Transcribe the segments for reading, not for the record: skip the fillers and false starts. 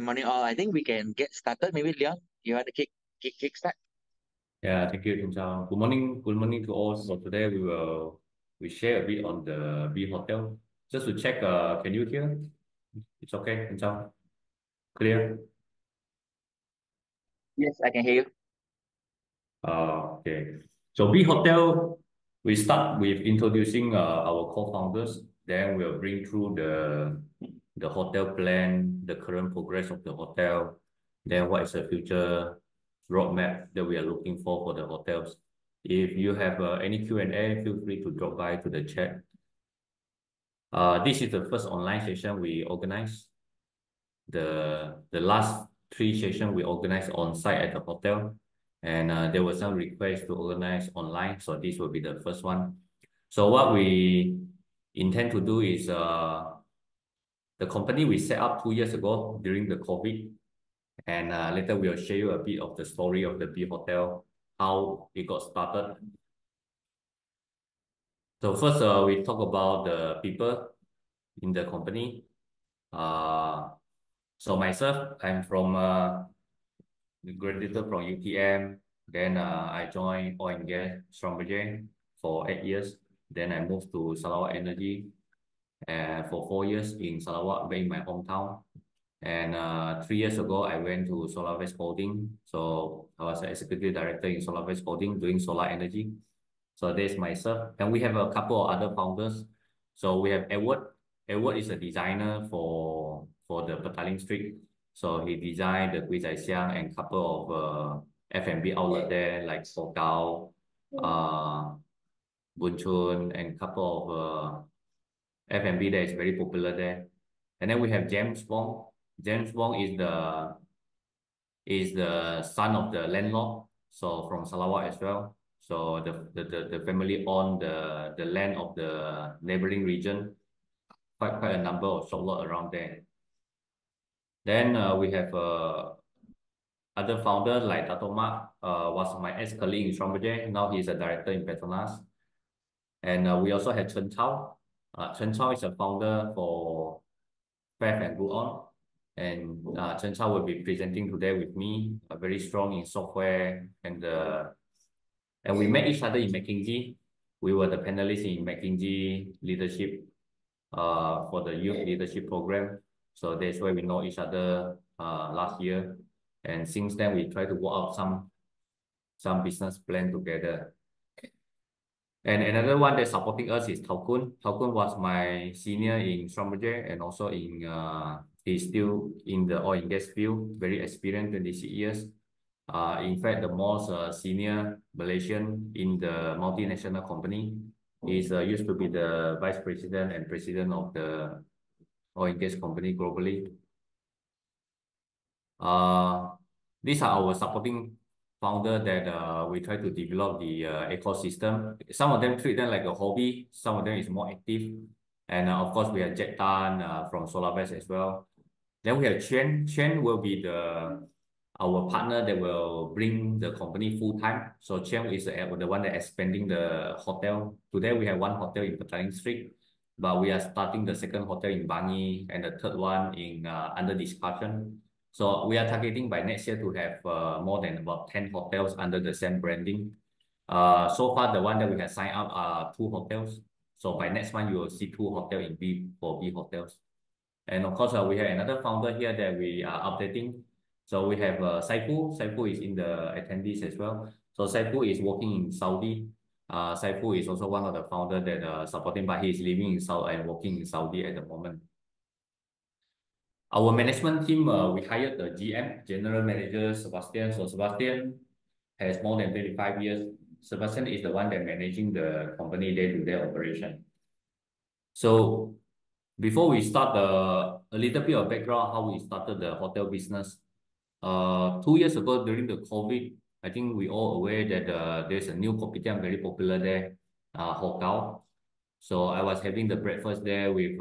Good morning, all. I think we can get started. Maybe Leon, you want to kick start? Yeah, thank you, Kim Chao. Good morning to all. So today we share a bit on the B Hotel. Just to check, can you hear? It's okay, Kim Chao. Clear? Yes, I can hear you. Okay. So B Hotel, we start with introducing our co-founders. Then we'll bring through the hotel plan, the current progress of the hotel. Then what is the future roadmap that we are looking for the hotels. If you have any Q&A, feel free to drop by to the chat. This is the first online session we organized. The last three sessions we organized on site at the hotel, and there was some request to organize online. So this will be the first one. So what we intend to do is the company we set up 2 years ago during the COVID, and later we'll share you a bit of the story of the B Hotel, how it got started. So first, we talk about the people in the company. So myself, I'm from graduated from UTM. Then I joined oil and gas Schlumberger for 8 years. Then I moved to Sarawak Energy for 4 years in Sarawak, back in my hometown. And 3 years ago, I went to SolarWest Holding. So I was an executive director in SolarWest Holding doing solar energy. So there's myself. And we have a couple of other founders. So we have Edward. Edward is a designer for the Petaling Street. So he designed the Gui Zai Xiang and couple of F&B outlet there like Sokao, Bun Chun, and couple of F&B that is very popular there. And then we have James Wong. James Wong is the son of the landlord, so from Sarawak as well. So the family owned the land of the neighboring region, quite a number of shop lot around there. Then we have other founder like Dato Mak, was my ex-colleague in Schlumberger. Now he's a director in Petronas. And we also have Chen Chao. Chen Chao is a founder for Faith and Go On. And Chen Chao will be presenting today with me, very strong in software. And we met each other in McKinsey. We were the panelists in McKinsey leadership for the youth leadership program. So that's why we know each other last year. And since then, we try to work out some business plan together. And another one that's supporting us is Thao Kun. Thao Kun was my senior in Schlumberger and also he's still in the oil and gas field, very experienced, 26 years. In fact, the most senior Malaysian in the multinational company. He's used to be the vice president and president of the oil and gas company globally. These are our supporting founder that we try to develop the ecosystem. Some of them treat them like a hobby. Some of them is more active. And of course, we have Jack Tan from SolarWest as well. Then we have Chen. Chen will be our partner that will bring the company full time. So Chen is the one that expanding the hotel. Today we have one hotel in Petaling Street, but we are starting the second hotel in Bangi and the third one in under discussion. So we are targeting by next year to have more than about 10 hotels under the same branding. So far, the one that we have signed up are 2 hotels. So by next month, you will see 2 hotels in B hotels. And of course, we have another founder here that we are updating. So we have Saifu. Saifu is in the attendees as well. So Saifu is working in Saudi. Saifu is also one of the founders that supporting, but he is living in Saudi and working in Saudi at the moment. Our management team, we hired the GM, General Manager Sebastian. So Sebastian has more than 25 years. Sebastian is the one that managing the company day-to-day operation. So before we start, a little bit of background how we started the hotel business. 2 years ago during the COVID, I think we all aware that there's a new kopitiam very popular there, Hokao. So I was having the breakfast there with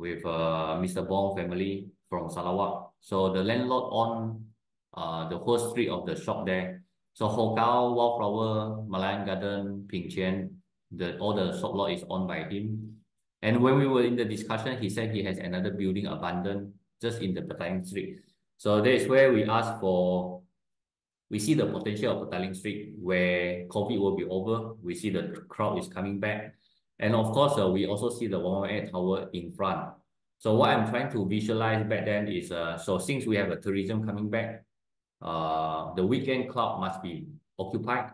Mr. Bong family from Sarawak. So the landlord on the whole street of the shop there. So Hokao, Wildflower, Malayan Garden, Ping Qian, all the shop lot is owned by him. And when we were in the discussion, he said he has another building abandoned just in the Petaling Street. So that is where we see the potential of Petaling Street where COVID will be over. We see the crowd is coming back. And of course, we also see the 118 tower in front. So what I'm trying to visualize back then is, so since we have a tourism coming back, the weekend club must be occupied.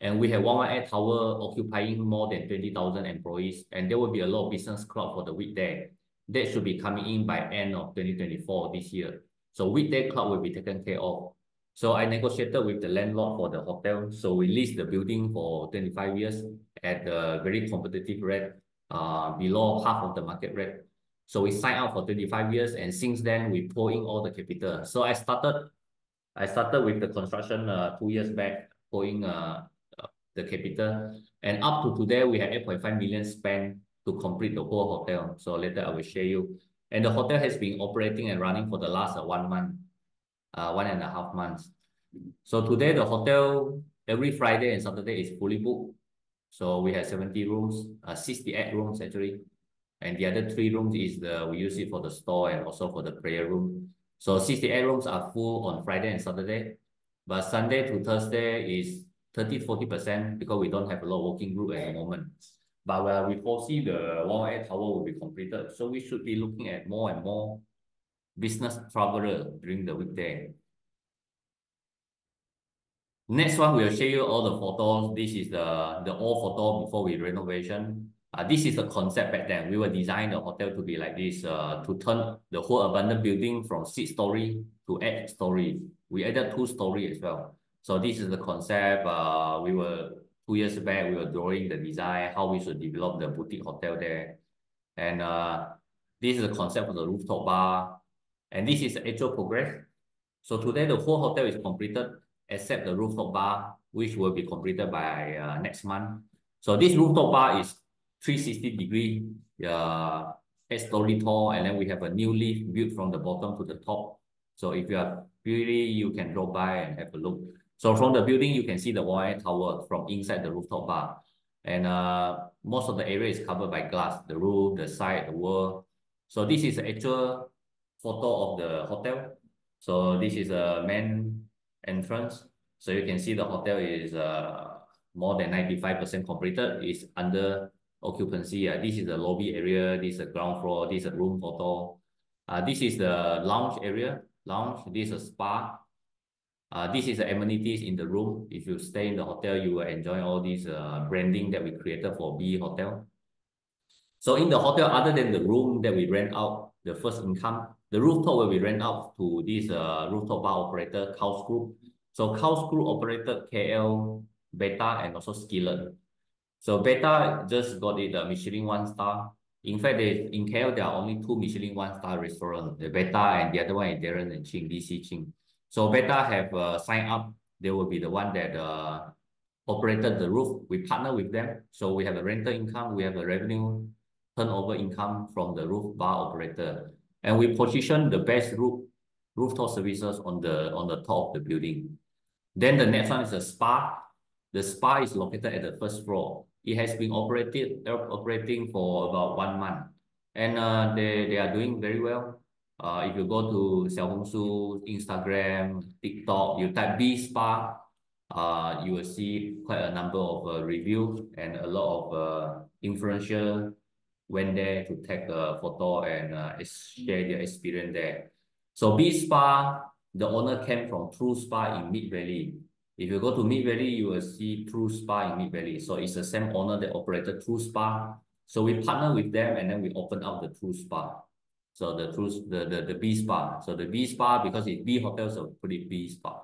And we have 118 tower occupying more than 20,000 employees. And there will be a lot of business club for the weekday. That should be coming in by end of 2024 this year. So weekday club will be taken care of. So I negotiated with the landlord for the hotel. So we leased the building for 25 years at a very competitive rate, below half of the market rate. So we signed up for 25 years, and since then we pour in all the capital. So I started with the construction 2 years back, pouring the capital, and up to today we have 8.5 million spent to complete the whole hotel. So later I will share you. And the hotel has been operating and running for the last 1 month. 1.5 months. So today the hotel every Friday and Saturday is fully booked. So we have 70 rooms, 68 rooms actually, and the other 3 rooms is we use it for the store and also for the prayer room. So 68 rooms are full on Friday and Saturday, but Sunday to Thursday is 30-40% because we don't have a lot of working group at the moment. But we foresee the 118 tower will be completed, so we should be looking at more and more business traveler during the weekday. Next one, we'll show you all the photos. This is the old photo before we renovation. This is the concept back then. We will design the hotel to be like this, to turn the whole abandoned building from 6-story to 8-story. We added 2-story as well. So this is the concept. 2 years back, we were drawing the design, how we should develop the boutique hotel there. And this is the concept of the rooftop bar. And this is the actual progress. So today the whole hotel is completed except the rooftop bar, which will be completed by next month. So this rooftop bar is 360-degree, 8-story tall, and then we have a new lift built from the bottom to the top. So if you are really, you can drop by and have a look. So from the building, you can see the 118 tower from inside the rooftop bar. And most of the area is covered by glass, the roof, the side, the wall. So this is the actual photo of the hotel. So this is a main entrance. So you can see the hotel is more than 95% completed. It's under occupancy. This is the lobby area. This is the ground floor. This is a room photo. This is the lounge area. This is a spa. This is the amenities in the room. If you stay in the hotel, you will enjoy all this branding that we created for B Hotel. So in the hotel, other than the room that we rent out, the first income, the rooftop will be rent out to this rooftop bar operator, Kaus Group. So Kaus Group operated KL, Beta, and also Skillet. So Beta just got it a Michelin 1-star. In fact, in KL, there are only 2 Michelin 1-star restaurants, the Beta and the other one is Darren and Ching, DC Ching. So Beta have signed up. They will be the one that operated the roof. We partner with them. So we have a rental income, we have a revenue turnover income from the roof bar operator. And we position the best rooftop services on the top of the building. Then the next one is a spa. The spa is located at the first floor. It has been operating for about 1 month. And they are doing very well. If you go to Xiaohongshu, Instagram, TikTok, you type B Spa, you will see quite a number of reviews, and a lot of influencers went there to take a photo and share their experience there. So B Spa, the owner came from True Spa in Mid Valley. If you go to Mid Valley, you will see True Spa in Mid Valley. So it's the same owner that operated True Spa. So we partner with them and then we open up the True Spa. So the B Spa. So the B Spa, because it's B Hotel, so put it B Spa.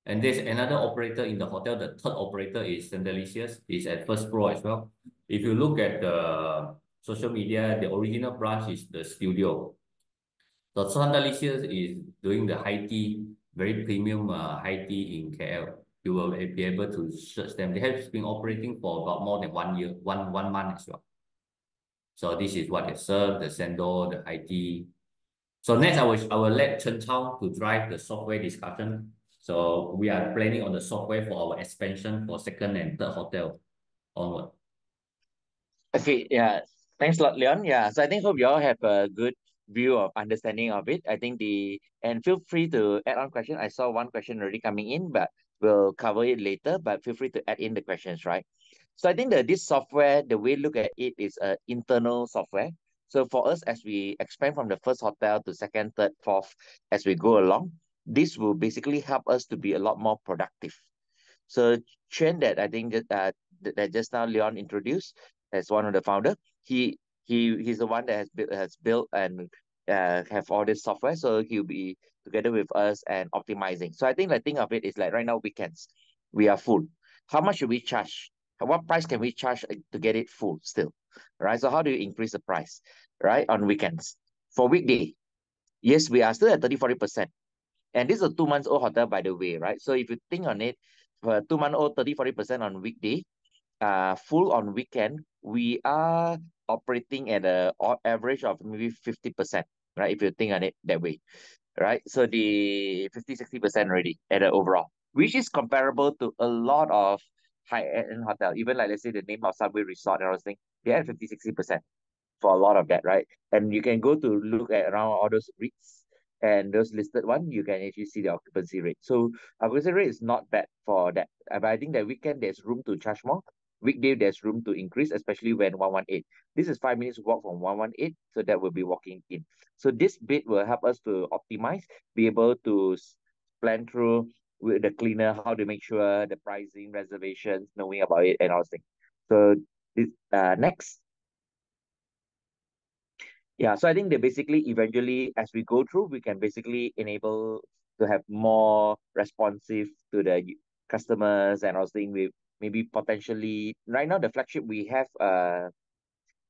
And there's another operator in the hotel. The third operator is illustrious. It's at first floor as well. If you look at the social media, the original branch is the studio. So illustrious is doing the high tea, very premium high tea in KL. You will be able to search them. They have been operating for about more than 1 year, one month as well. So this is what they serve, the sando, the high tea. So next, I will let Chen Chao to drive the software discussion. So we are planning on the software for our expansion for second and third hotel onward. Okay, yeah. Thanks a lot, Leon. Yeah, so I think hope you all have a good view of understanding of it. I think and feel free to add on question. I saw one question already coming in, but we'll cover it later, but feel free to add in the questions, right? So I think that this software, the way to look at it is a internal software. So for us, as we expand from the first hotel to second, third, fourth, as we go along, this will basically help us to be a lot more productive. So Chen, that I think that just now Leon introduced as one of the founder, he's the one that has built and have all this software. So he'll be together with us and optimizing. So I think the thing of it is like right now weekends, we are full. How much should we charge? What price can we charge to get it full still? Right. So how do you increase the price, right, on weekends? For weekday, yes, we are still at 30-40%. And this is a 2 months old hotel, by the way, right? So if you think on it, for 2 month old, 30-40% on weekday, full on weekend, we are operating at a average of maybe 50%, right? If you think on it that way, right? So the 50-60% already at the overall, which is comparable to a lot of high-end hotel. Even like let's say the name of Subway Resort and all those things, they are 50-60% for a lot of that, right? And you can go to look at around all those REITs and those listed one, you can actually see the occupancy rate. So occupancy rate is not bad for that. But I think that weekend there's room to charge more. Weekday there's room to increase, especially when 118. This is 5 minutes walk from 118, so that will be walking in. So this bit will help us to optimize, be able to plan through with the cleaner how to make sure the pricing, reservations, knowing about it and all things. So this next. Yeah, so I think that basically eventually as we go through, we can basically enable to have more responsive to the customers and also with maybe potentially right now the flagship we have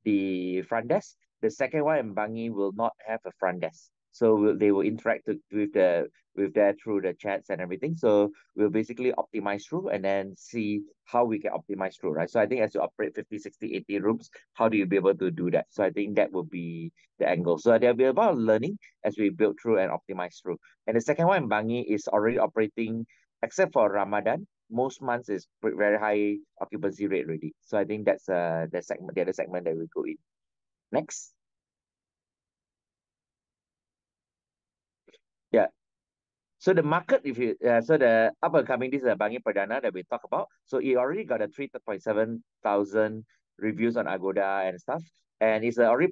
the front desk. The second one in Bangi will not have a front desk. So they will interact with that through the chats and everything. So we'll basically optimize through and then see how we can optimize through, right? So I think as you operate 50, 60, 80 rooms, how do you be able to do that? So I think that will be the angle. So there'll be about learning as we build through and optimize through. And the second one in Bangi is already operating, except for Ramadan, most months is very high occupancy rate already. So I think that's the other segment that we go in. Next. Yeah. So the market, if you so the up and coming, this is a Bangi Perdana that we talk about. So it already got a 3.7 thousand reviews on Agoda and stuff, and it's already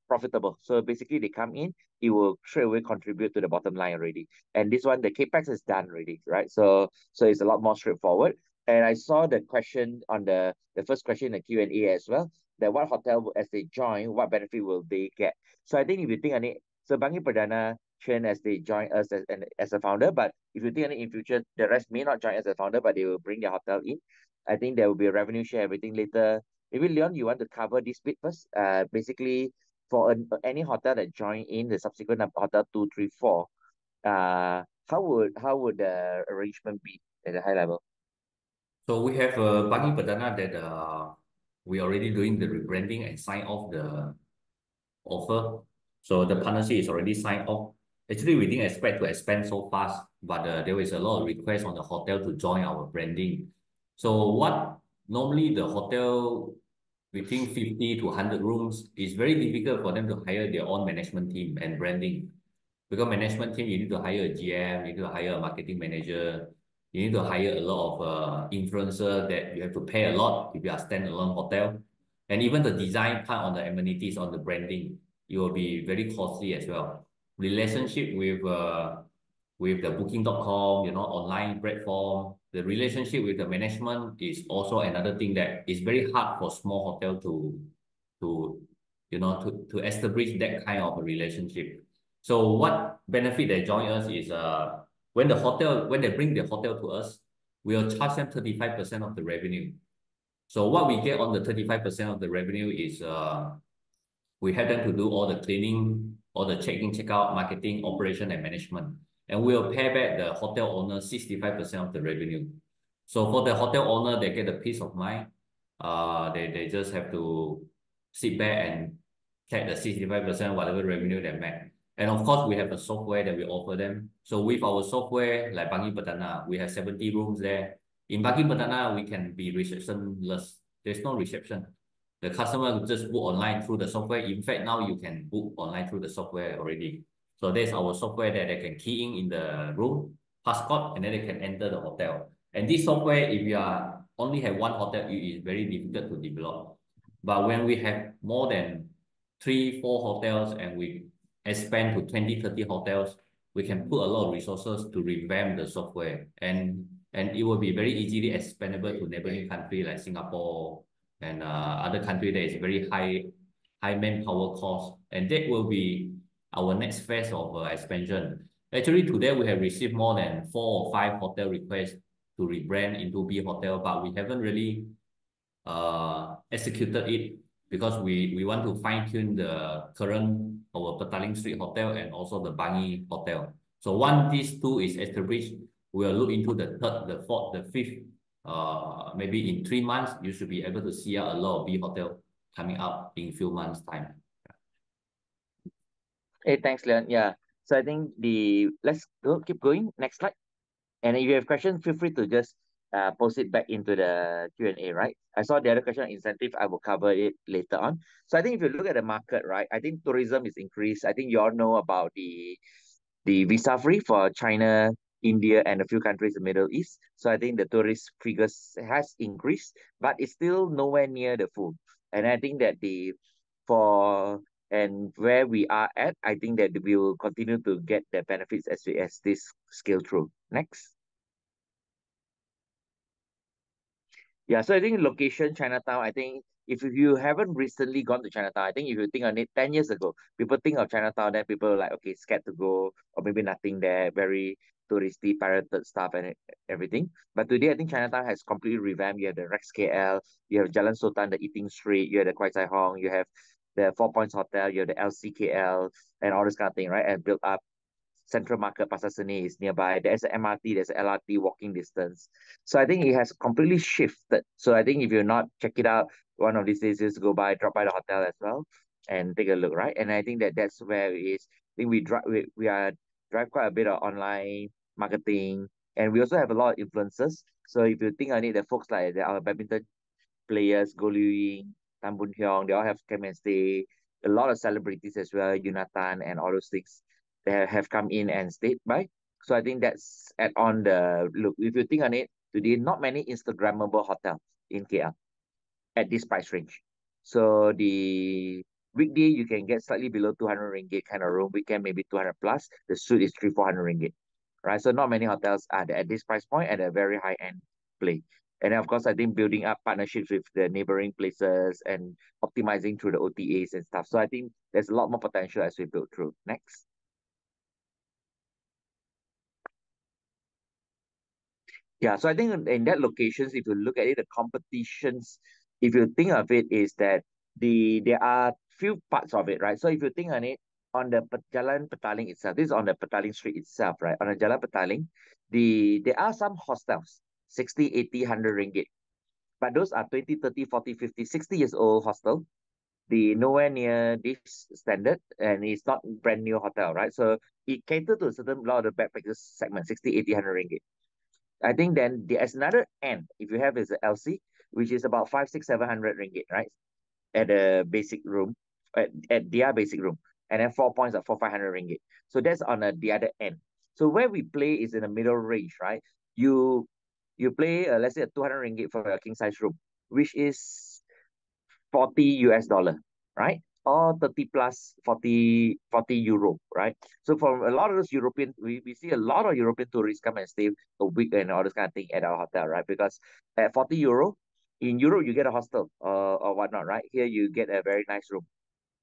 profitable. So basically, they come in, it will straight away contribute to the bottom line already. And this one, the capex is done already, right? So it's a lot more straightforward. And I saw the question on the first question in the Q&A as well, that what hotel as they join, what benefit will they get? So I think if you think on it, so Bangi Perdana train as they join us as a founder. But if you think in future, the rest may not join as a founder, but they will bring their hotel in. I think there will be a revenue share, everything later. Maybe Leon, you want to cover this bit first? Basically, for any hotel that join in the subsequent hotel 2, 3, 4, how would the arrangement be at a high level? So we have Bangi Perdana that we already doing the rebranding and sign off the offer. So the partnership is already signed off. Actually, we didn't expect to expand so fast, but there was a lot of requests on the hotel to join our branding. So what normally the hotel between 50 to 100 rooms is very difficult for them to hire their own management team and branding. Because management team, you need to hire a GM, you need to hire a marketing manager, you need to hire a lot of influencer that you have to pay a lot if you are standalone hotel. And even the design part on the amenities, on the branding, it will be very costly as well. Relationship with the booking.com, online platform, the relationship with the management is also another thing that is very hard for small hotel to to establish that kind of a relationship. So what benefit they join us is when they bring the hotel to us, we'll charge them 35% of the revenue. So what we get on the 35% of the revenue is we have them to do all the cleaning, all the check-in, check-out, marketing, operation, and management. And we'll pay back the hotel owner 65% of the revenue. So for the hotel owner, they get a peace of mind. They just have to sit back and check the 65% whatever revenue they make. And of course, we have a software that we offer them. So with our software, like Bangi Perdana, we have 70 rooms there. In Bangi Perdana, we can be receptionless. There's no reception. The customer just book online through the software. In fact, now you can book online through the software already. So there's our software that they can key in the room, passport, and then they can enter the hotel. And this software, if you are only have one hotel, it is very difficult to develop. But when we have more than 3, 4 hotels and we expand to 20, 30 hotels, we can put a lot of resources to revamp the software. And it will be very easily expandable to neighboring country like Singapore and other country that is very high manpower cost. And that will be our next phase of expansion. Actually, today we have received more than 4 or 5 hotel requests to rebrand into B Hotel, but we haven't really executed it because we want to fine tune the current our Petaling Street Hotel and also the Bangi Hotel. So once these two is established, we'll look into the third, the fourth, the fifth. Maybe in 3 months, you should be able to see out a lot of B Hotel coming up in few months' time. Hey, thanks, Leon. Yeah. So I think let's keep going. Next slide. And if you have questions, feel free to just post it back into the Q&A, right? I saw the other question on incentive. I will cover it later on. So I think if you look at the market, right, I think tourism is increased. I think you all know about the visa free for China, India, and a few countries in the Middle East. So I think the tourist figures has increased, but it's still nowhere near the full. And I think that for and where we are at, I think that we will continue to get the benefits as this scale through. Next. Yeah, so I think location, Chinatown, I think if you haven't recently gone to Chinatown, I think if you think on it 10 years ago, people think of Chinatown, then people are like, okay, scared to go, or maybe nothing there, very touristy, pirated stuff and everything. But today, I think Chinatown has completely revamped. You have the Rex KL, you have Jalan Sultan, the Eating Street, you have the Kwai Sai Hong, you have the Four Points Hotel, you have the LCKL, and all this kind of thing, right? And built up. Central Market, Pasar Seni is nearby. There's an MRT, there's an LRT walking distance. So I think it has completely shifted. So I think if you're not, check it out. One of these days, just go by, drop by the hotel as well, and take a look, right? And I think that's where it is. I think we are drive quite a bit of online marketing, and we also have a lot of influencers. So if you think on it, the folks like our badminton players, Go Liu Ying, Tan Boon Hyung, they all have come and stay. A lot of celebrities as well, Yunatan and all those things that have come in and stayed by. So I think that's add on the look. If you think on it, today not many Instagrammable hotels in KL at this price range. So the weekday you can get slightly below 200 ringgit kind of room. Weekend maybe 200 plus. The suite is 300-400 ringgit, right? So not many hotels are at this price point at a very high end play. And then of course, I think building up partnerships with the neighboring places and optimizing through the OTAs and stuff. So I think there's a lot more potential as we build through. Next. Yeah, so I think in that locations, if you look at it, the competitions, if you think of it, is that there are few parts of it, right? So if you think on it, on the Jalan Petaling itself, this is on the Petaling Street itself, right? On the Jalan Petaling, there are some hostels, 60, 80, 100 ringgit. But those are 20, 30, 40, 50, 60 years old hostel. The nowhere near this standard, and it's not brand new hotel, right? So it caters to a certain lot of the backpackers segment, 60, 80, 100 ringgit. I think then there's another end. If you have is a LC, which is about 5, 6, 700 ringgit, right? At a basic room, at their basic room, and then 4 points are 500 ringgit. So that's on the other end. So where we play is in the middle range, right? You play let's say a 200 ringgit for a king size room, which is 40 US dollar, right? Or 30 plus 40 euro, right? So for a lot of those European, we see a lot of European tourists come and stay a week and all this kind of thing at our hotel, right? Because at 40 euro, in Europe, you get a hostel or whatnot, right? Here, you get a very nice room.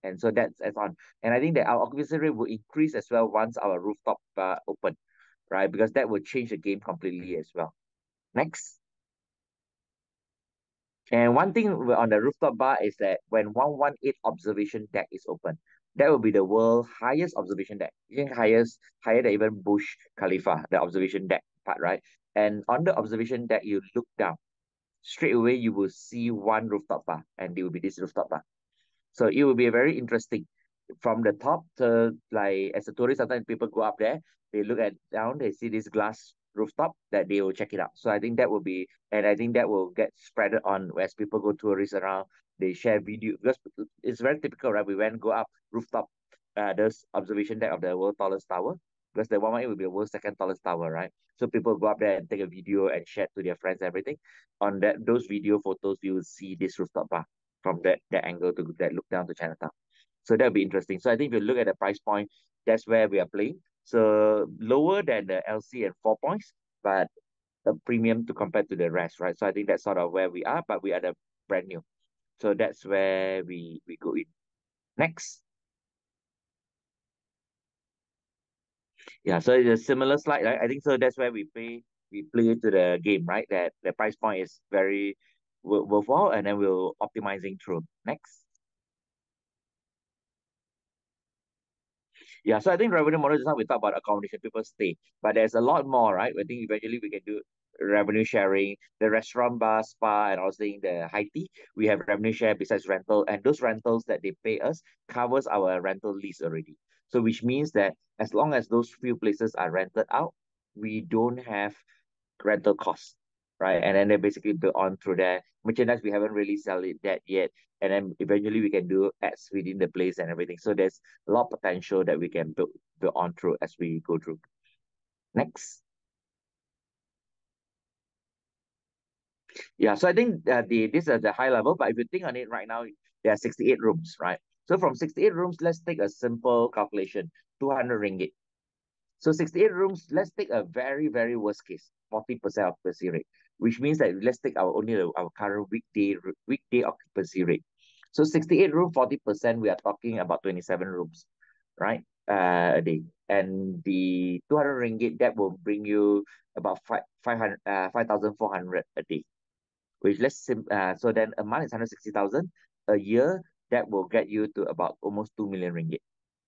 And so that's on. And I think that our occupancy rate will increase as well once our rooftop open, right? Because that will change the game completely as well. Next. And one thing on the rooftop bar is that when 118 observation deck is open, that will be the world's highest observation deck. I think higher than even Burj Khalifa, the observation deck part, right? And on the observation deck, you look down. Straight away, you will see one rooftop bar, and it will be this rooftop bar. So it will be very interesting. From the top to, like, as a tourist, sometimes people go up there, they look at down, they see this glass rooftop that they will check it out. So I think that will be, and I think that will get spread on as people go tourists around. They share video because it's very typical, right? We went go up rooftop, there's observation deck of the world tallest tower because the 118 will be the world's second tallest tower, right? So people go up there and take a video and share to their friends, everything. On those video photos, you will see this rooftop bar from that angle to that look down to Chinatown. So that'll be interesting. So I think if you look at the price point, that's where we are playing. So lower than the LC and 4 points, but a premium to compare to the rest, right? So I think that's sort of where we are, but we are the brand new. So that's where we go in. Next. Yeah, so it's a similar slide, right? I think so that's where we play into the game, right? That the price point is very worthwhile, and then we'll optimizing through. Next. Yeah, so I think revenue model, just now we talk about accommodation, people stay, but there's a lot more, right? I think eventually we can do revenue sharing, the restaurant, bar, spa, and also in the high tea, we have revenue share besides rental, and those rentals that they pay us covers our rental lease already. So which means that as long as those few places are rented out, we don't have rental costs, right? And then they basically build on through there. Merchandise, we haven't really sell it that yet. And then eventually we can do ads within the place and everything. So there's a lot of potential that we can build on through as we go through. Next. Yeah, so I think this is the high level, but if you think on it right now, there are 68 rooms, right? So from 68 rooms, let's take a simple calculation, 200 ringgit. So 68 rooms, let's take a very, very worst case, 40% occupancy rate, which means that let's take our current weekday occupancy rate. So 68 room, 40%, we are talking about 27 rooms, right? A day. And the 200 ringgit, that will bring you about 5,400 a day, which so then a month is 160,000. A year, that will get you to about almost 2 million ringgit,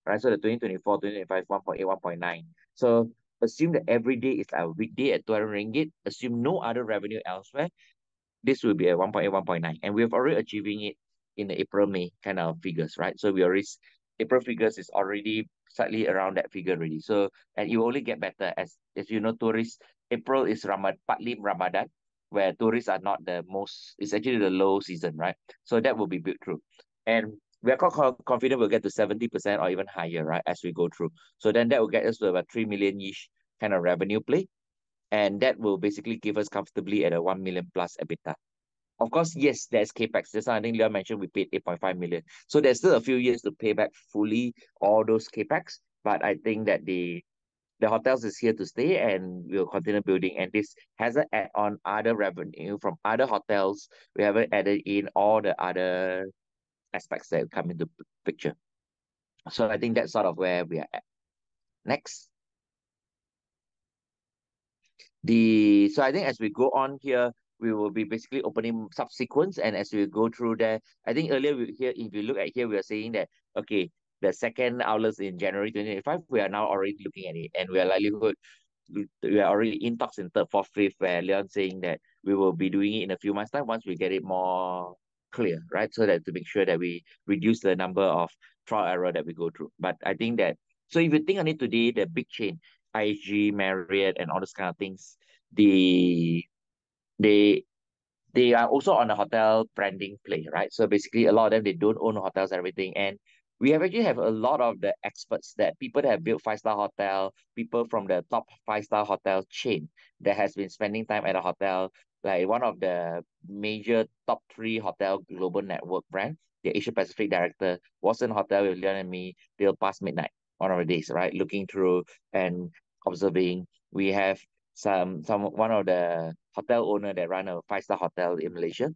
right? So the 2024, 2025, 1.8, 1.9. So assume that every day is a weekday at 200 ringgit. Assume no other revenue elsewhere. This will be a 1.8, 1.9. And we've already achieving it in the April, May kind of figures, right? So April figures is already slightly around that figure already. So, and you only get better as you know, tourists, April is partly Ramadan, where tourists are not the most, it's actually the low season, right? So that will be built through. And we are quite confident we'll get to 70% or even higher, right, as we go through. So then that will get us to about 3 million-ish kind of revenue play. And that will basically give us comfortably at a 1 million plus EBITDA. Of course, yes, there's capex. Just I think Leon mentioned we paid 8.5 million. So there's still a few years to pay back fully all those capex. But I think that the hotels is here to stay and we'll continue building. And this hasn't add on other revenue from other hotels. We haven't added in all the other aspects that come into picture. So I think that's sort of where we are at. Next. So I think as we go on here, we will be basically opening subsequence, and as we go through there, I think earlier if you look at here, we are saying that okay, the second outlets in January 2025, we are now already looking at it, and we are likelihood we are already in talks in third, fourth, fifth, where Leon saying that we will be doing it in a few months' time once we get it more clear, right? So that to make sure that we reduce the number of trial error that we go through. But I think that so if you think on it today, the big chain, IHG, Marriott, and all those kind of things, the they they are also on a hotel branding play, right? So basically, a lot of them they don't own hotels and everything, and we have actually have a lot of the experts that people that have built five-star hotel, people from the top five-star hotel chain that has been spending time at a hotel, like one of the major top three hotel global network brand, the Asia Pacific director was in a hotel with Leon and me till past midnight one of the days, right? Looking through and observing. We have one of the hotel owner that run a five-star hotel in Malaysia.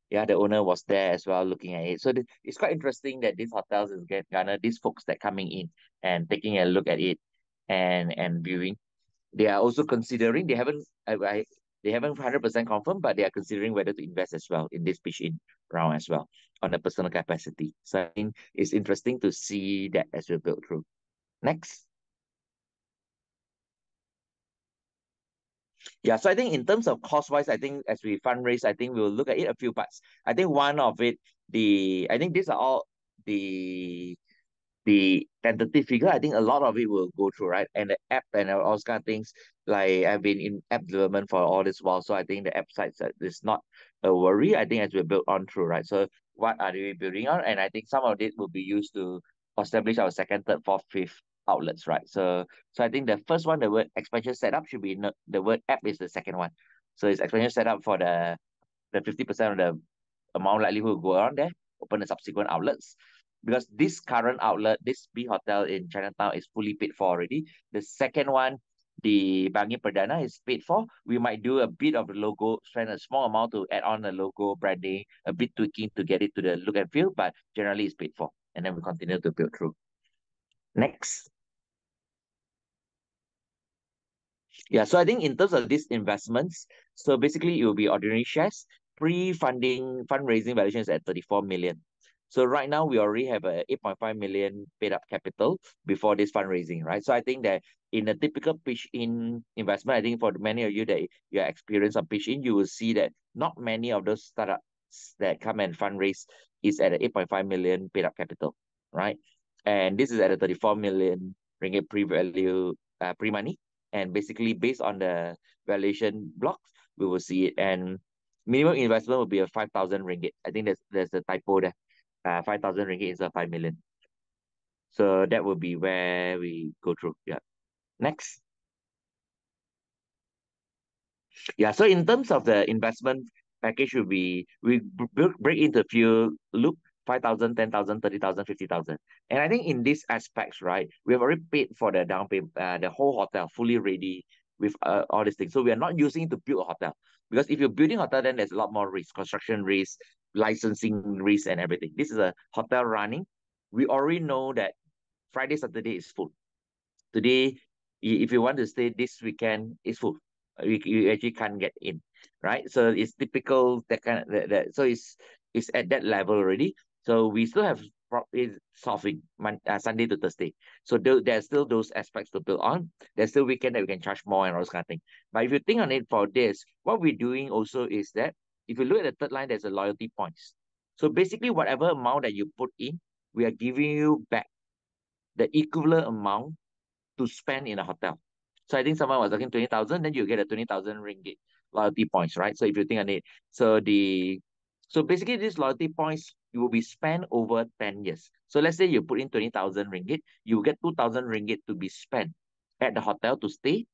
Yeah, the owner was there as well looking at it. So it's quite interesting that these hotels is get garner these folks that coming in and taking a look at it and viewing. They are also considering, they haven't 100% confirmed, but they are considering whether to invest as well in this pitchIN round as well on the personal capacity. So I think it's interesting to see that as we build through. Next. Yeah, so I think in terms of cost wise, I think as we fundraise, I think we'll look at it a few parts. I think one of it, I think these are all the the tentative figure, I think a lot of it will go through, right? And the app and all those kind of things, like I've been in app development for all this while, so I think the app side is not a worry. I think as we build on through, right? So what are we building on? And I think some of it will be used to establish our second, third, fourth, fifth outlets, right? So I think the first one, the word expansion setup should be the word app is the second one. So it's expansion setup for the 50% of the amount likelihood will go on there, open the subsequent outlets. Because this current outlet, this B Hotel in Chinatown is fully paid for already. The second one, the Bangi Perdana is paid for. We might do a bit of the logo, spend a small amount to add on the logo branding, a bit tweaking to get it to the look and feel, but generally it's paid for. And then we continue to build through. Next. Yeah, so I think in terms of these investments, so basically it will be ordinary shares, pre-funding, fundraising valuations at 34 million. So right now we already have a 8.5 million paid up capital before this fundraising, right? So I think that in a typical pitch-in investment, I think for many of you that you are experienced on pitch-in, you will see that not many of those startups that come and fundraise is at a 8.5 million paid up capital, right? And this is at a 34 million ringgit pre-value, pre-money. And basically based on the valuation blocks, we will see it. And minimum investment will be a 5,000 ringgit. I think there's a typo there. 5,000 ringgit is a 5 million. So that will be where we go through. Yeah. Next. Yeah. So in terms of the investment package, we break into a few loop, 5,000, 10,000, 30,000, 50,000. And I think in these aspects, right, we have already paid for the down payment, the whole hotel fully ready with all these things. So we are not using it to build a hotel. Because if you're building a hotel, then there's a lot more risk, construction risk, licensing risk, and everything. This is a hotel running. We already know that Friday, Saturday is full. Today, if you want to stay this weekend, it's full. You actually can't get in, right? So it's typical that kind of that. So it's at that level already. So we still have is solving Sunday to Thursday. So there's still those aspects to build on. There's still weekend that we can charge more and all those kind of thing. But if you think on it for this, what we're doing also is that if you look at the third line, there's a loyalty points. So basically, whatever amount that you put in, we are giving you back the equivalent amount to spend in a hotel. So I think someone was talking 20,000, then you get a 20,000 ringgit loyalty points, right? So if you think on it, so basically these loyalty points you will be spent over 10 years. So let's say you put in 20,000 ringgit, you get 2,000 ringgit to be spent at the hotel to stay,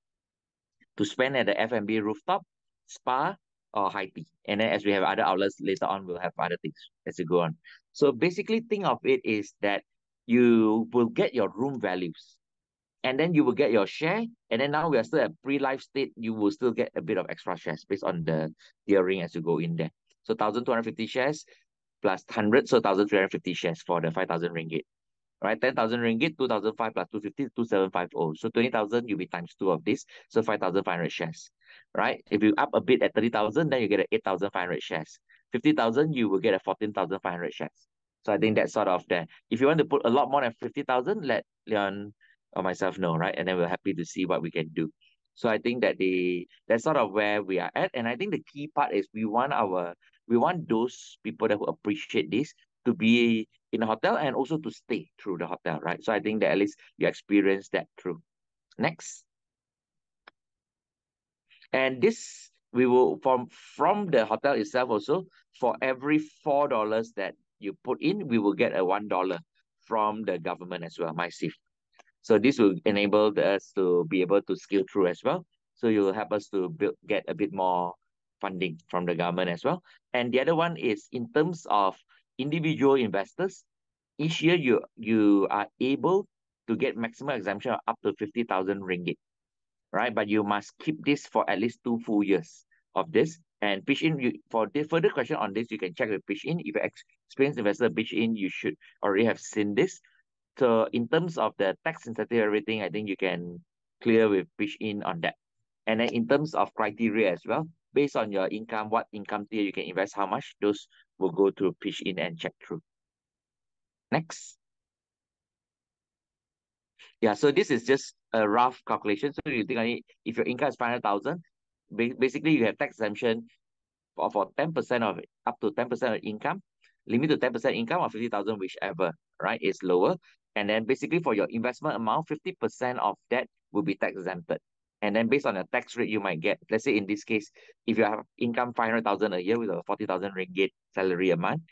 to spend at the F&B rooftop, spa, or high tea. And then as we have other outlets later on, we'll have other things as you go on. So basically think of it is that you will get your room values and then you will get your share. And then now we are still at pre-live state, you will still get a bit of extra shares based on the tiering as you go in there. So 1,250 shares plus 100, so 1,350 shares for the 5,000 ringgit. Right, 10,000 ringgit, 2,005 plus 250, 2,750. So 20,000, you'll be times 2 of this. So 5,500 shares, right? If you up a bit at 30,000, then you get a 8,500 shares. 50,000, you will get a 14,500 shares. So I think that's sort of there. If you want to put a lot more than 50,000, let Leon or myself know, right? And then we're happy to see what we can do. So I think that that's sort of where we are at. And I think the key part is we want those people that who appreciate this to be in the hotel and also to stay through the hotel, right? So I think that at least you experience that through. Next. And this we will from the hotel itself also, for every $4 that you put in, we will get a $1 from the government as well, MySafe. So this will enable us to be able to scale through as well. So it will help us to get a bit more funding from the government as well. And the other one is in terms of individual investors, each year you are able to get maximum exemption of up to 50,000 ringgit, right? But you must keep this for at least 2 full years of this. And pitchIN, for the further question on this, you can check with pitchIN. If you're experienced investor pitchIN, you should already have seen this. So in terms of the tax incentive, everything, I think you can clear with pitchIN on that. And then in terms of criteria as well, based on your income, what income tier you can invest, how much, those will go to pitchIN and check through. Next. Yeah, so this is just a rough calculation. So you think if your income is 500,000, basically you have tax exemption for 10% of it, up to 10% of income, limit to 10% income or 50,000, whichever, right, is lower. And then basically for your investment amount, 50% of that will be tax exempted. And then based on the tax rate you might get, let's say in this case, if you have income 500,000 a year with a 40,000 ringgit salary a month,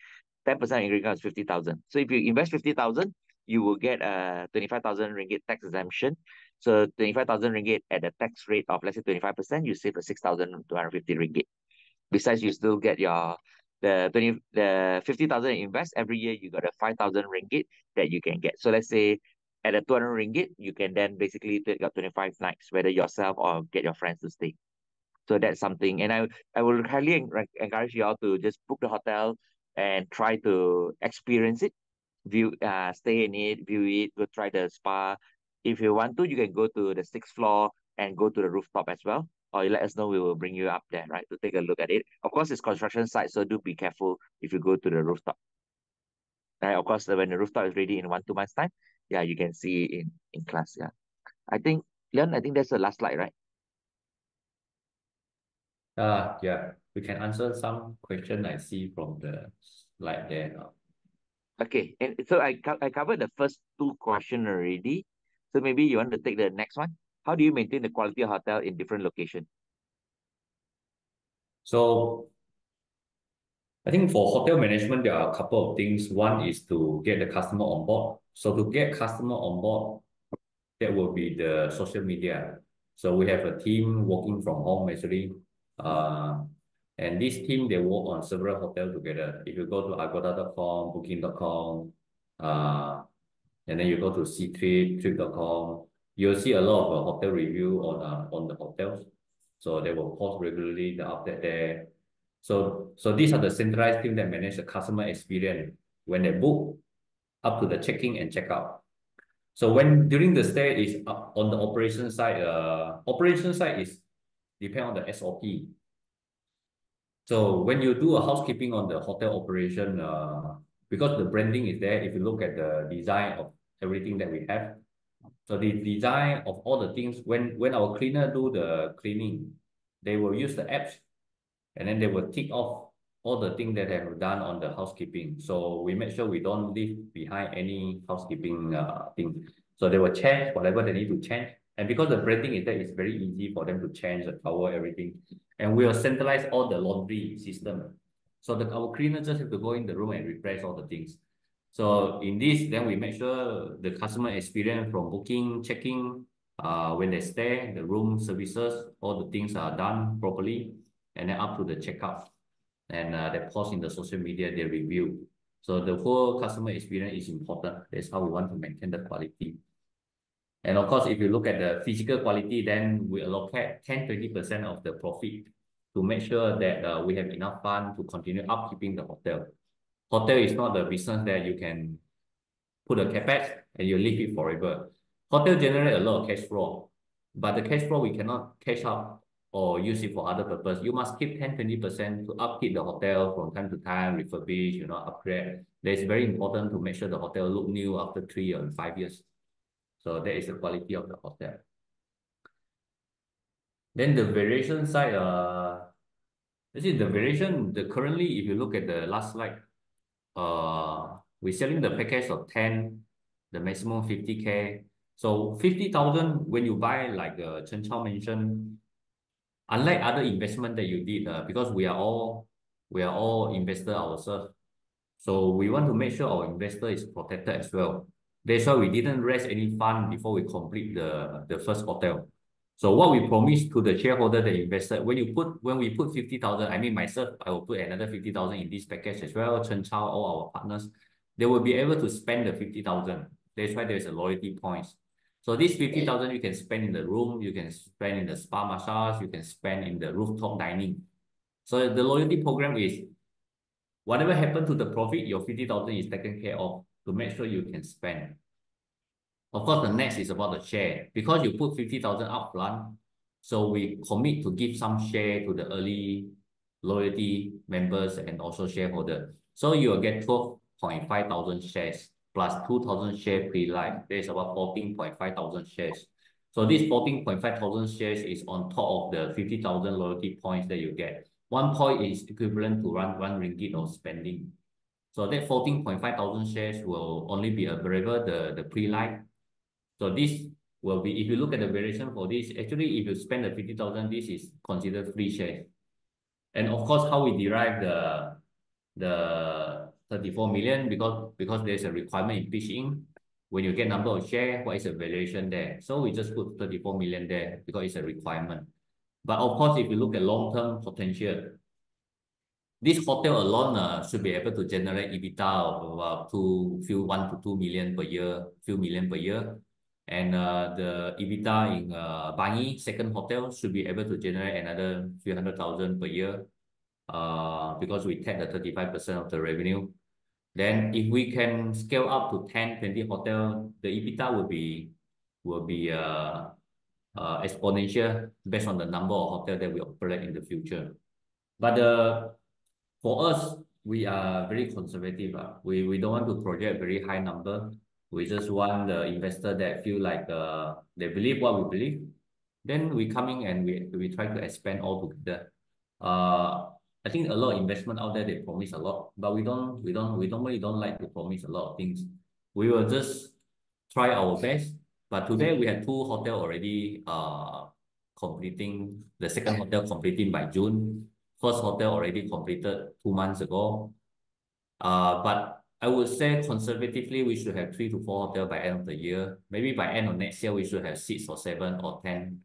10% of your income is 50,000. So if you invest 50,000, you will get a 25,000 ringgit tax exemption. So 25,000 ringgit at the tax rate of, let's say 25%, you save a 6,250 ringgit. Besides, you still get your the 50,000 invest every year. You got a 5,000 ringgit that you can get. So let's say at a 200 ringgit, you can then basically take your 25 nights, whether yourself or get your friends to stay. So that's something, and I will highly encourage you all to just book the hotel and try to experience it, view, stay in it, view it, go try the spa. If you want to, you can go to the sixth floor and go to the rooftop as well. Or you let us know, we will bring you up there, right, to take a look at it. Of course, it's construction site, so do be careful if you go to the rooftop. Right, of course, when the rooftop is ready in 1-2 months time, yeah, you can see in class. Yeah, I think Leon, I think that's the last slide, right? Yeah, we can answer some question I see from the slide there now. Okay, and so I covered the first two questions already. So maybe you want to take the next one. How do you maintain the quality of hotel in different locations? So I think for hotel management, there are a couple of things. One is to get the customer on board. So to get customer on board, that will be the social media. So we have a team working from home actually. And this team, they work on several hotels together. If you go to agoda.com, booking.com, and then you go to Ctrip, trip.com, you'll see a lot of hotel review on the hotels. So they will post regularly the update there. So these are the centralized team that manage the customer experience when they book up to the check-in and check-out. So when during the stay is on the operation side is depend on the SOP. So when you do a housekeeping on the hotel operation, because the branding is there, if you look at the design of everything that we have, so the design of all the things, when our cleaner do the cleaning, they will use the apps and then they will tick off all the things that they have done on the housekeeping. So we make sure we don't leave behind any housekeeping thing. So they will change whatever they need to change. And because the branding is there, it's very easy for them to change the towel, everything. And we will centralize all the laundry system. So our cleaner just have to go in the room and replace all the things. So in this, then we make sure the customer experience from booking, checking, when they stay, the room services, all the things are done properly, and then up to the checkout. And they post in the social media, they review. So the whole customer experience is important. That's how we want to maintain the quality. And of course, if you look at the physical quality, then we allocate 10-20% of the profit to make sure that we have enough fund to continue upkeeping the hotel. Hotel is not the business that you can put a capex and you leave it forever. Hotel generate a lot of cash flow, but the cash flow we cannot cash out or use it for other purpose. You must keep 10-20% to upkeep the hotel from time to time, refurbish, upgrade. That's very important to make sure the hotel look new after 3 or 5 years. So that is the quality of the hotel. Then the variation side, this is the variation. Currently, if you look at the last slide, we're selling the package of 10, the maximum 50K. So 50,000 when you buy, like Chen Chao mentioned, unlike other investment that you did, because we are all investor ourselves. So we want to make sure our investor is protected as well. That's why we didn't raise any fund before we complete the first hotel. So what we promised to the shareholder that invested, when we put 50,000, I mean myself, I will put another 50,000 in this package as well. Chen Chao, all our partners, they will be able to spend the 50,000. That's why there's a loyalty points. So this 50,000 you can spend in the room, you can spend in the spa massage, you can spend in the rooftop dining. So the loyalty program is whatever happened to the profit, your 50,000 is taken care of to make sure you can spend. Of course, the next is about the share. Because you put 50,000 up front, so we commit to give some share to the early loyalty members and also shareholder. So you will get 12.5 thousand shares plus 2,000 share pre-life. That is about 14.5 thousand shares. So this 14.5 thousand shares is on top of the 50,000 loyalty points that you get. 1 point is equivalent to one ringgit of spending. So that 14.5 thousand shares will only be available the pre-live. So this will be, if you look at the variation for this, actually, if you spend the 50,000, this is considered free shares. And of course, how we derive the 34 million, because there's a requirement in pitchIN. When you get number of share, what is the valuation there? So we just put 34 million there because it's a requirement. But of course, if you look at long-term potential, this hotel alone should be able to generate EBITDA of about 1 to 2 million per year, few million per year. And the EBITDA in Bangi, second hotel, should be able to generate another few 100,000 per year because we take the 35% of the revenue. Then if we can scale up to 10, 20 hotel, the EBITDA will be exponential based on the number of hotels that we operate in the future. But for us, we are very conservative. We don't want to project very high number. We just want the investor that feel like they believe what we believe. Then we come in and we try to expand all together. I think a lot of investment out there, they promise a lot, but we normally don't like to promise a lot of things. We will just try our best. But today we had two hotel already completing, the second hotel completing by June. First hotel already completed 2 months ago. But I would say conservatively, we should have 3 to 4 hotels by end of the year. Maybe by end of next year, we should have 6 or 7 or 10.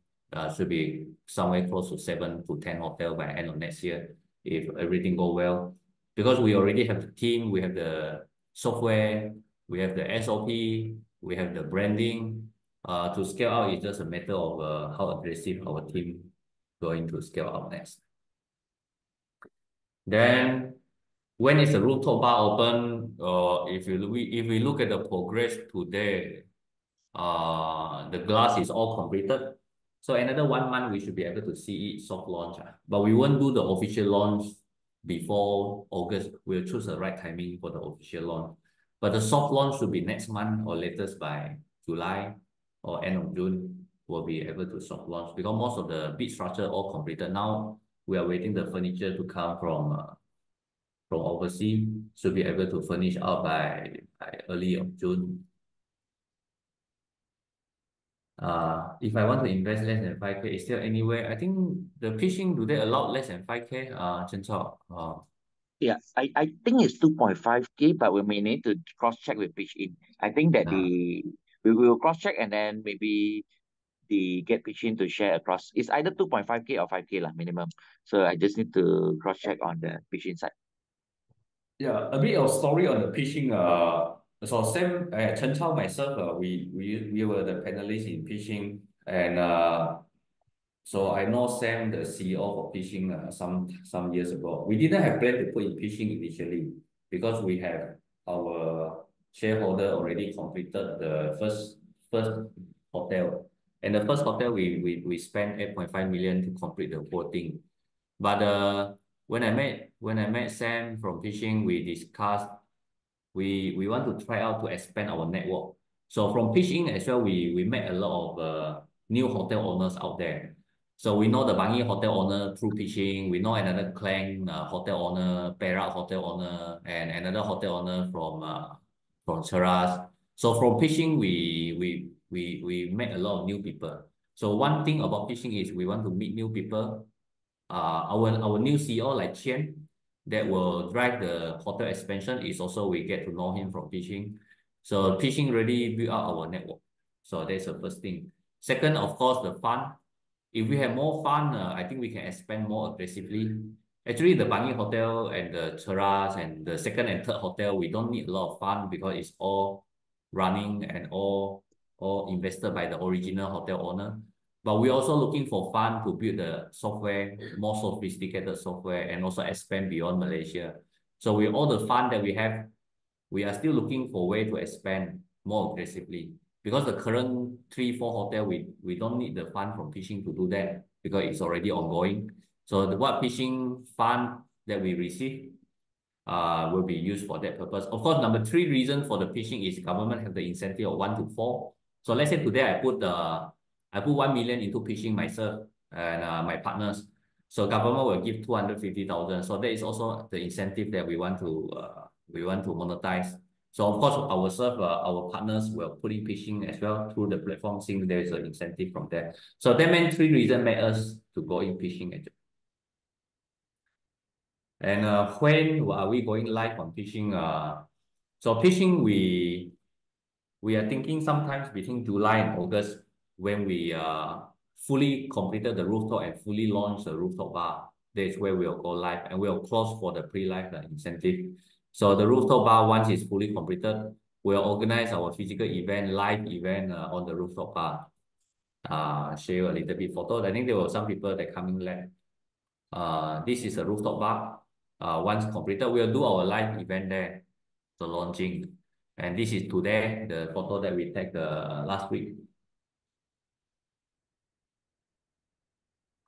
Should be somewhere close to 7 to 10 hotels by end of next year if everything go well. Because we already have the team, we have the software, we have the SOP, we have the branding. To scale out, it's just a matter of how aggressive our team going to scale out next. Then when is the rooftop bar open? If we look at the progress today, the glass is all completed. So another 1 month we should be able to see it soft launch. But we won't do the official launch before August. We'll choose the right timing for the official launch. But the soft launch should be next month or latest by July or end of June. We'll be able to soft launch because most of the bid structure all completed. Now we are waiting the furniture to come from overseas. Should be able to furnish out by early of June. If I want to invest less than 5K, is there anywhere? I think the pitchIN, do they allow less than 5K? Chen Chao. Yeah, I think it's 2.5K, but we may need to cross-check with pitchIN. I think that we will cross-check and then maybe get pitchIN to share across. It's either 2.5K or 5K lah, minimum. So I just need to cross-check on the pitchIN side. Yeah, a bit of story on the pitchIN. So Sam, Chen Chao, myself, we were the panelists in pitchIN, and so I know Sam, the CEO for pitchIN, some years ago. We didn't have plan to put in pitchIN initially because we have our shareholder already completed the first hotel, and the first hotel we spent 8.5 million to complete the whole thing. But when I met Sam from pitchIN, we discussed we want to try out to expand our network. So from pitchIN as well, we met a lot of new hotel owners out there. So we know the Bangi hotel owner through pitchIN. We know another Klang hotel owner, Perak hotel owner, and another hotel owner from Cheras. So from pitchIN, we met a lot of new people. So one thing about pitchIN is we want to meet new people. Our new CEO like Qian, that will drive the hotel expansion is also we get to know him from pitchIN. So pitchIN really build out our network. So that's the first thing. Second, of course, the fund. If we have more fund, I think we can expand more aggressively. Actually, the Bangi hotel and the Cheras and the second and third hotel, we don't need a lot of fund because it's all running and all invested by the original hotel owner. But we're also looking for fund to build the software, more sophisticated software, and also expand beyond Malaysia. So with all the fund that we have, we are still looking for a way to expand more aggressively. Because the current 3, 4 hotel, we don't need the fund from pitchIN to do that because it's already ongoing. So what pitchIN fund that we receive will be used for that purpose. Of course, number 3 reason for the pitchIN is government have the incentive of 1 to 4. So let's say today I put 1 million into pitchIN myself and my partners. So government will give 250,000. So that is also the incentive that we want to We want to monetize. So of course, our partners will put in pitchIN as well through the platform, since there is an incentive from there. So that meant three reasons made us to go in pitchIN. And when are we going live on pitchIN? So pitchIN, we are thinking sometimes between July and August, when we fully completed the rooftop and fully launched the rooftop bar. That's where we'll go live, and we'll close for the pre-live incentive. So the rooftop bar, once it's fully completed, we'll organize our physical event, live event on the rooftop bar. Share a little bit photo. I think there were some people that coming late. This is a rooftop bar. Once completed, we'll do our live event there, the launching. And this is today, the photo that we take last week.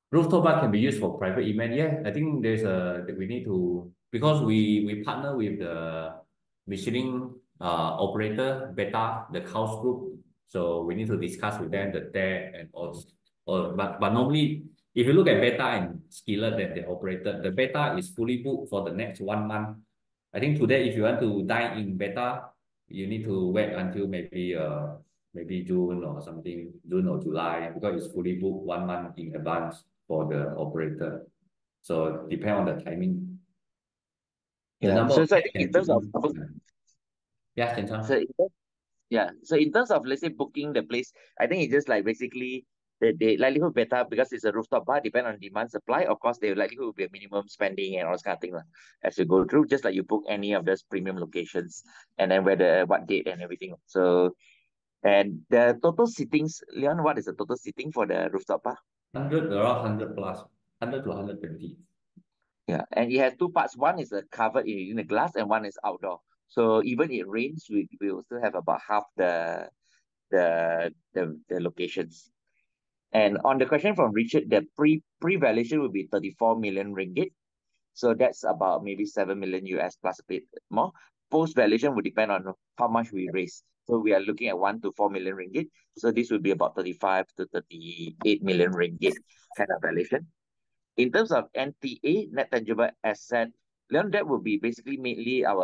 Rooftop bar can be used for private event. Yeah, I think we need to, because we partner with the Michelin operator, Beta, the house group. So we need to discuss with them the debt and all. But normally, if you look at Beta and Skillet that they operated, the Beta is fully booked for the next 1 month. I think today, if you want to dine in Beta, you need to wait until maybe June or something, June or July, because it's fully booked 1 month in advance for the operator. So depend on the timing. The Yeah. number So, of so I think in terms of yeah, Chen so in terms- yeah, so in terms of let's say booking the place, I think it's just like basically the likelihood better because it's a rooftop bar, depend on demand supply. Of course, the likelihood will be a minimum spending and all this kind of thing as you go through, just like you book any of those premium locations and then what date and everything. So and the total sittings, Leon, what is the total sitting for the rooftop bar? 100, around 100 plus, 100 to 120. Yeah, and it has two parts. One is covered in the glass, and one is outdoor. So even it rains, we will still have about half the locations. And on the question from Richard, the pre-valuation will be 34 million ringgit. So that's about maybe 7 million US plus a bit more. Post-valuation would depend on how much we raise. So we are looking at 1 to 4 million ringgit. So this would be about 35 to 38 million ringgit kind of valuation. In terms of NTA, net tangible asset, Leon, that will be basically mainly all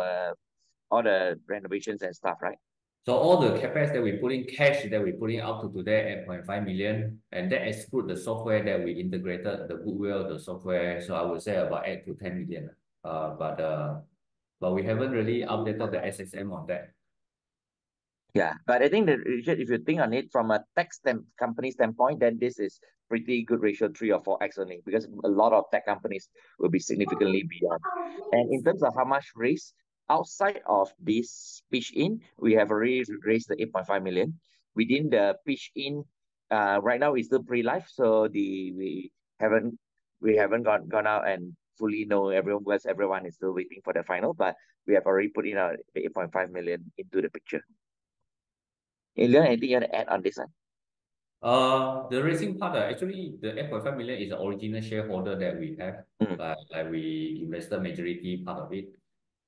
the renovations and stuff, right? So all the capex that we put in, cash that we put in up to today, 8.5 million, and that exclude the software that we integrated, the goodwill, the software. So I would say about 8 to 10 million. But we haven't really updated the SSM on that. Yeah, but I think that Richard, if you think on it from a company standpoint, then this is pretty good ratio, 3 or 4x only, because a lot of tech companies will be significantly beyond. And in terms of how much raised outside of this pitchIN, we have already raised the 8.5 million. Within the pitchIN, right now it's still pre-live, so we haven't gone out and fully know everyone, because everyone is still waiting for the final, but we have already put in the 8.5 million into the picture. Leon, anything you want to add on this one? The racing part, actually, the 8.5 million is the original shareholder that we have. Like we invested majority part of it.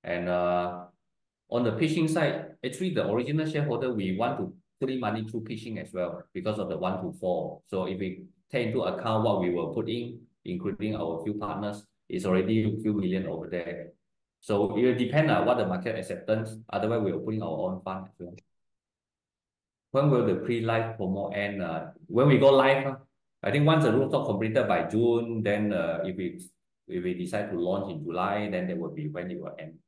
And on the pitchIN side, actually, the original shareholder, we want to put in money through pitchIN as well because of the 1 to 4. So if we take into account what we will put in, including our few partners, it's already a few million over there. So it will depend on what the market acceptance. Otherwise, we will put in our own fund as well. When will the pre-live promo end? When we go live, I think once the rooftop completed by June, then if we decide to launch in July, then that will be when it will end.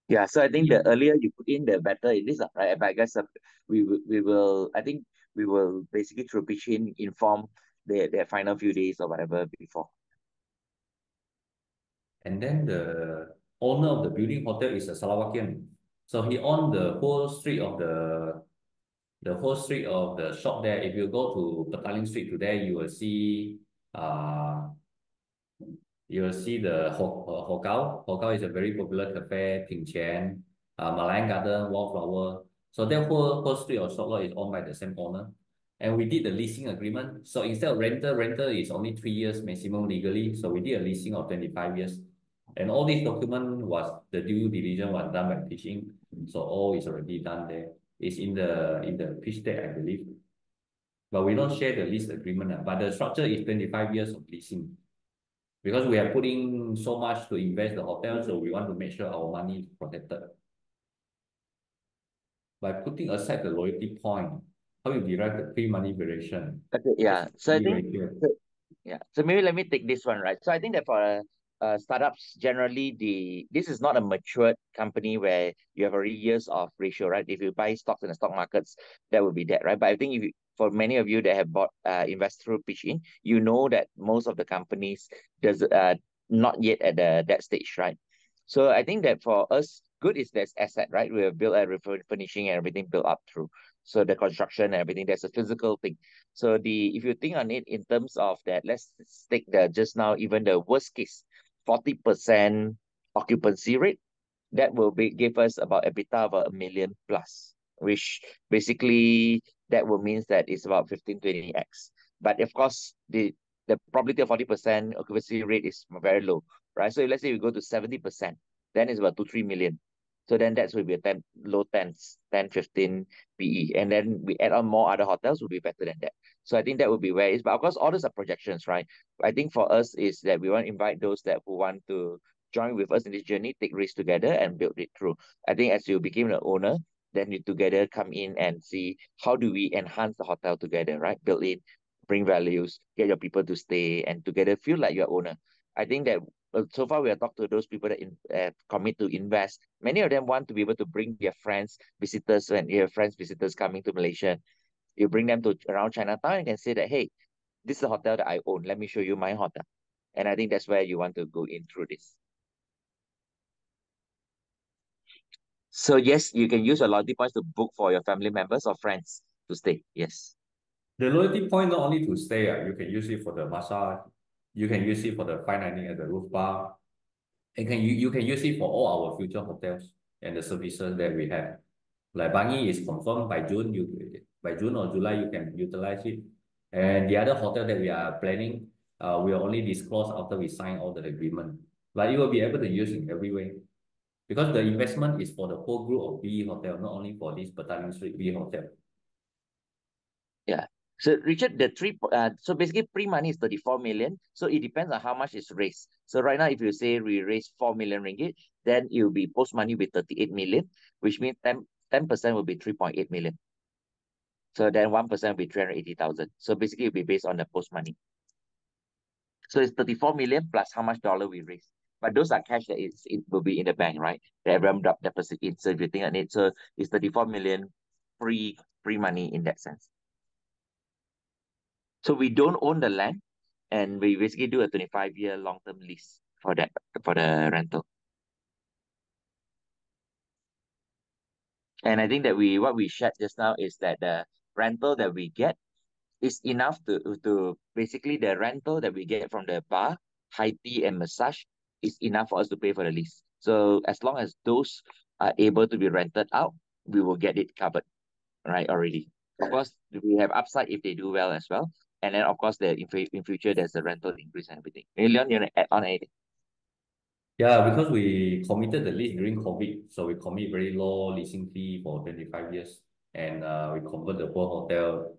Yeah, so I think the earlier you put in, the better it is, right? But I guess I think we will basically through pitchIN inform their final few days or whatever before. And then the owner of the building hotel is a Slovakian. So he owned the whole street of the shop there. If you go to Petaling Street today, you will see the Hokao. Hokao is a very popular cafe, pitchIN, Malayan Garden, Wallflower. So that whole street of shop lot is owned by the same owner. And we did the leasing agreement. So instead of rental is only 3 years maximum legally. So we did a leasing of 25 years. And all these the due diligence was done by pitchIN. So all is already done there. It's in the pitch deck, I believe. But we don't share the lease agreement. But the structure is 25 years of leasing. because we are putting so much to invest the hotel, so we want to make sure our money is protected. By putting aside the loyalty point, how you derive the pre-money variation? Okay, yeah. So I think Ratio. yeah. So maybe let me take this one, right? So I think that for startups, generally this is not a matured company where you have already years of ratio, right? If you buy stocks in the stock markets, that would be that, right? But I think if you, for many of you that have bought invest through pitchIN, you know that most of the companies does not yet at that stage, right? So I think that for us, good is there's asset, right? We have built a furnishing and everything built up through. So the construction and everything, there's a physical thing. So if you think on it in terms of that, let's take the just now, even the worst case, 40% occupancy rate, that will give us about EBITDA of 1 million plus, which basically that will means that it's about 15-20x. But of course, the probability of 40% occupancy rate is very low, right? So let's say we go to 70%, then it's about 2-3 million. So then that's will be a 10, low 10s, 10, 15 PE. And then we add on more other hotels will be better than that. So I think that would be where it is. But of course, all those are projections, right? I think for us is that we want to invite those that who want to join with us in this journey, take risks together and build it through. I think as you became the owner, then you together come in and see how do we enhance the hotel together, right? Build it, bring values, get your people to stay and together feel like you're owner. I think that so far we have talked to those people that commit to invest. Many of them want to be able to bring their friends, visitors, when you have friends, visitors coming to Malaysia, you bring them to around Chinatown and can say that, hey, this is a hotel that I own. Let me show you my hotel. And I think that's where you want to go in through this. So yes, you can use your loyalty points to book for your family members or friends to stay. Yes. The loyalty point not only to stay, you can use it for the massage, you can use it for the fine dining at the roof bar, and you can use it for all our future hotels and the services that we have. Like Bangi is confirmed by June or July you can utilize it. And the other hotel that we are planning, we will only disclose after we sign all the agreement. But you will be able to use in every way. Because the investment is for the whole group of B hotel, not only for this Petaling Street B hotel. Yeah. So Richard, so basically pre-money is 34 million. So it depends on how much is raised. So right now, if you say we raise 4 million ringgit, then it will be post-money with 38 million, which means 10% will be 3.8 million. So then 1% will be 380,000. So basically it'll be based on the post-money. So it's 34 million plus how much dollar we raise. But those are cash that it will be in the bank, right? That everyone drop deposit in. So if you think on it, so it's 34 million pre-money in that sense. So we don't own the land and we basically do a 25-year long-term lease for the rental. And I think that what we shared just now is that the rental that we get is enough to basically the rental that we get from the bar, high tea and massage is enough for us to pay for the lease. So as long as those are able to be rented out, we will get it covered, right, already. Of course, we have upside if they do well as well. And then, of course, in future, there's a rental increase and everything. Leon, you want to add on anything? Yeah, because we committed the lease during COVID, so we commit very low leasing fee for 25 years, and we convert the whole hotel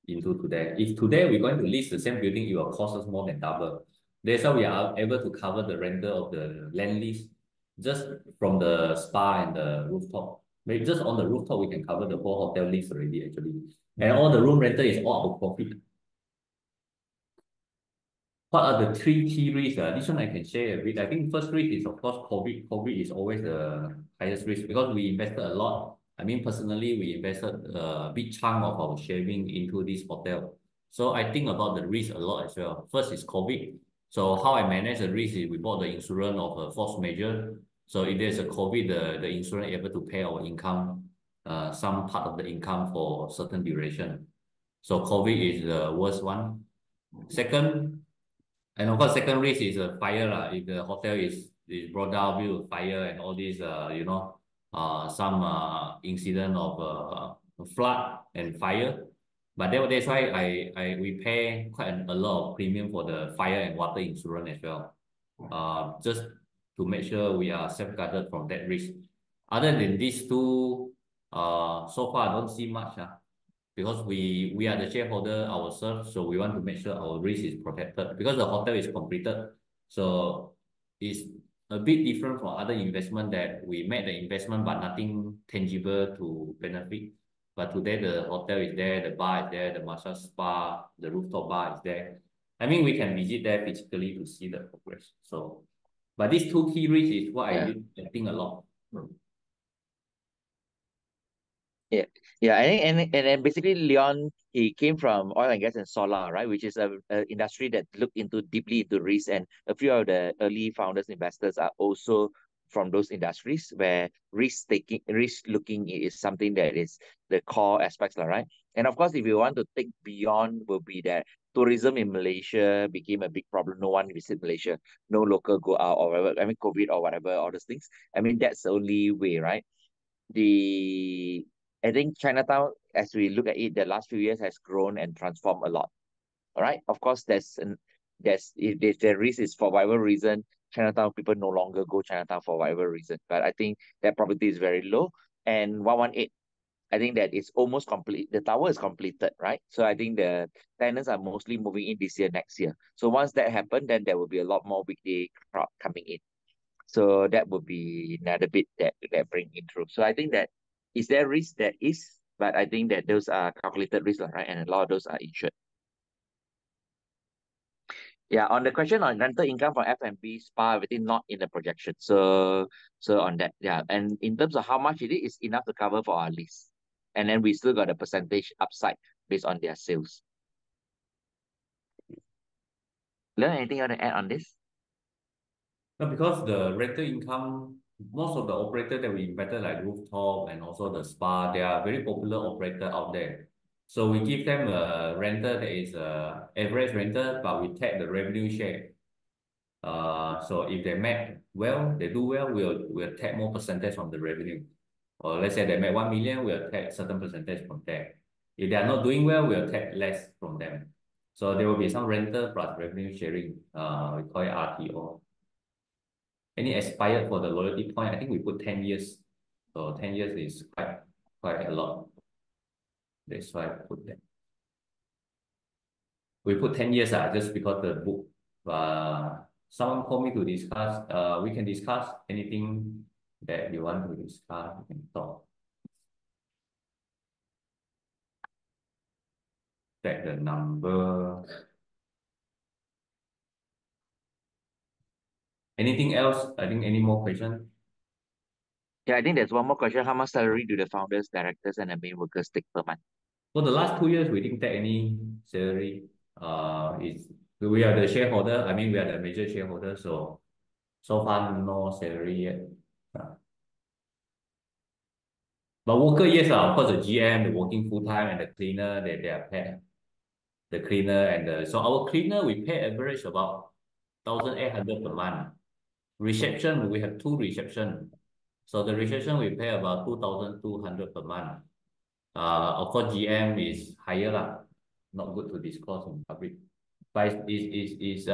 into today. If today we're going to lease the same building, it will cost us more than double. That's how we are able to cover the rental of the land lease just from the spa and the rooftop. Maybe just on the rooftop, we can cover the whole hotel lease already, actually. And all the room rental is all our profit. What are the three key risks? This one I can share a bit. I think first risk is, of course, COVID. COVID is always the highest risk because we invested a lot. I mean, personally, we invested a big chunk of our saving into this hotel. So I think about the risk a lot as well. First is COVID. So how I manage the risk is we bought the insurance of a force major. So if there's a COVID, the insurance able to pay our income, some part of the income for certain duration. So COVID is the worst one. Second, and of course, second risk is a fire. If the hotel is brought down due to fire and all these, some incident of flood and fire. But that's why we pay quite a lot of premium for the fire and water insurance as well. Just to make sure we are safeguarded from that risk. Other than these two, so far I don't see much. Because we are the shareholder ourselves, so we want to make sure our risk is protected because the hotel is completed. So it's a bit different from other investment that we made the investment but nothing tangible to benefit. But today the hotel is there, the bar is there, the massage spa, the rooftop bar is there. I mean, we can visit there physically to see the progress. So, but these two key risks is what Yeah. I think a lot. Yeah, yeah, and then basically Leon, he came from oil and gas and solar, right? Which is a industry that looked into deeply into risk, and a few of the early founders, investors are also from those industries where risk looking is something that is the core aspects, lah, right? And of course, if you want to think beyond, will be that tourism in Malaysia became a big problem. No one visit Malaysia, no local go out or whatever. I mean, COVID or whatever, all those things. I mean, that's the only way, right? the I think Chinatown, as we look at it, the last few years has grown and transformed a lot. All right. Of course, if the risk is for whatever reason, Chinatown people no longer go Chinatown for whatever reason. But I think that property is very low. And 118, I think that it's almost complete. The tower is completed, right? So I think the tenants are mostly moving in this year, next year. So once that happens, then there will be a lot more weekday crowd coming in. So that would be another bit that bring in through. So I think that is there risk? There is, but I think that those are calculated risks, right? And a lot of those are insured. Yeah, on the question on rental income from F&B, spa, everything not in the projection. So on that, yeah. And in terms of how much it is enough to cover for our lease. And then we still got a percentage upside based on their sales. Learn anything you want to add on this? No, because the rental income, most of the operator that we invited, like rooftop and also the spa, they are very popular operator out there. So we give them a rental that is a average rental, but we take the revenue share. So if they make well, they do well, we'll take more percentage from the revenue. Or let's say they make 1 million, we'll take certain percentage from there. If they are not doing well, we'll take less from them. So there will be some rental plus revenue sharing. We call it RTO. Any expired for the loyalty point? I think we put 10 years. So 10 years is quite a lot. That's why I put that. We put 10 years just because the book. Someone called me to discuss. We can discuss anything that you want to discuss. We can talk. Check the number. Anything else? I think any more questions? Yeah, I think there's one more question. How much salary do the founders, directors, and the main workers take per month? For the last 2 years, we didn't take any salary. We are the shareholder. I mean, we are the major shareholder. So far, no salary yet. But worker, yes, of course, the GM, the working full time, and the cleaner, they are paid. The cleaner so our cleaner, we pay average about 1,800 per month. Reception, we have 2 reception. So the reception we pay about 2,200 per month. Of course, GM is higher lah. Not good to disclose in public. But is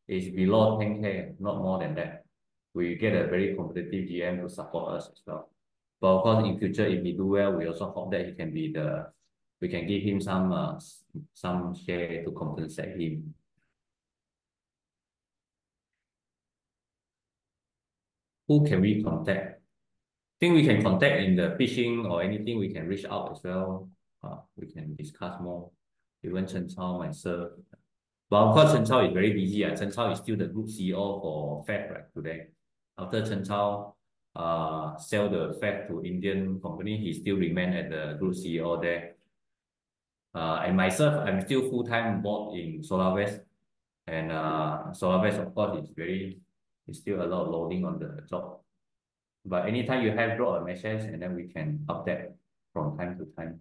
below 10K, not more than that. We get a very competitive GM to support us as well. But of course, in future, if he do well, we also hope that we can give him some share to compensate him. Who can we contact? I think we can contact in the pitchIN or anything. We can reach out as well. We can discuss more. Even Chen Chao, myself. But of course, Chen Chao is very busy. Chen Chao is still the group CEO for FAB right today. After Chen Chao sell the FAB to Indian company, he still remain at the group CEO there. And myself, I'm still full-time board in Solar West. And Solar West, of course, is still a lot of loading on the job. But anytime you have, drop a message and then we can update from time to time.